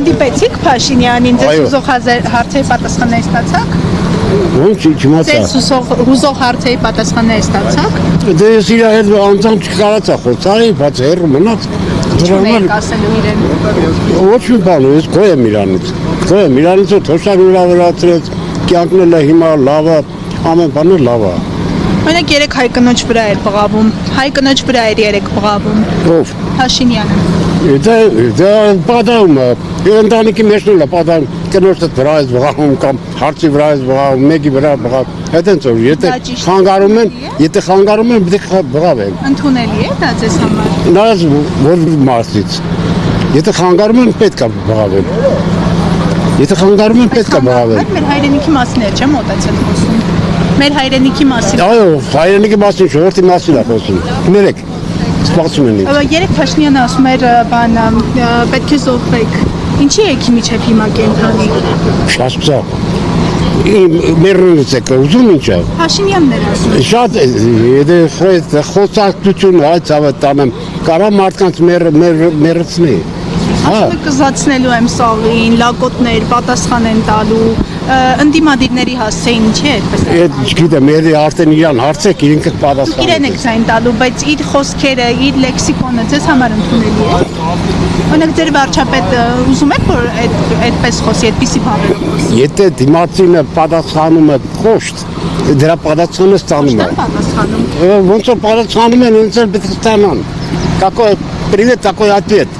Հանդիպեցիք Փաշինյանին, ձեզ ուզող հարցերի պատասխաններ ստացաք։ Ոնց չիմացա։ Ձեզ ուզող հարցերի պատասխաններ ստացաք։ Դե ես իր հետ անձամբ չկարացա խոսալ, բայց հեռու մնաց։ Ինչ եք ասելու իրեն։ Ոչ մի բան, ես գոյ եմ իրանից։ Գոյ եմ իրանից, թոշակը վերացրեց, կյանքն էլ հիմա լավ է, ամեն բանը լավ է։ Մենակ 3 հայ կնոջ վրա էր բղավում։ Հայ կնոջ վրա էր 3 բղավում։ Ով։ Փաշինյանը։ Դա պատահում է։ Ընտանիքի մեջ նույնն է պատահում, կնոջը վրա է բղավում կամ հարցի վրա է բղավում, մեկի վրա բղավում։ Այդտենց որ եթե խանգարում են, պետք է բղավեն։ Ընդունելի է դա ձեզ համար։ Նայած որ մասից։ Եթե խանգարում են, պետք է բղավեն։ Եթե խանգարում են, պետք է բղավեն։ Մեր հայրենիքի մասին է, չէ՞ մոտեցել խոսում։ Մեր հայրենիքի մասին։ Այո, հայրենիքի մասին, ժողովրդի մասին է խոսում։ Ներեք, սպասում են ինձ։ 3 Փաշինյանը ասում էր բան, պետք է զոհվեք։ Ինչի եք միջև հիմա կենթանի։ Շասպսա։ Մերնից եք ուզում ինչա։ Փաշինյանն էր ասում։ Շատ եթե խոսակցություն այդ ավտանեմ, կարա մարդկանց մերցնի։ Ասում եք կզացնելու եմ սաղին, լակոտներ, պատասխան են տալու, ընդդիմադիրների հասցեին ինչի է այդպես։ Այդ չգիտեմ, երբ արդեն իրան հարցեք, ինքը պատասխան։ Իրեն եք ցայն տալու, բայց իր խոսքերը, իր լեքսիկոնը ձեզ համար ընդունելի է։ Օրինակ ձեր վարչապետը ուզում եք որ այդպես խոսի, այդպիսի բաներով խոսի։ Եթե դիմացինը պատասխանում է կոշտ, դրա պատասխանը ստանում է։ Պատասխանում։ Ոնց որ պատասխանում են, ինձ էլ պետք է ստանան։ Какой привет, такой ответ։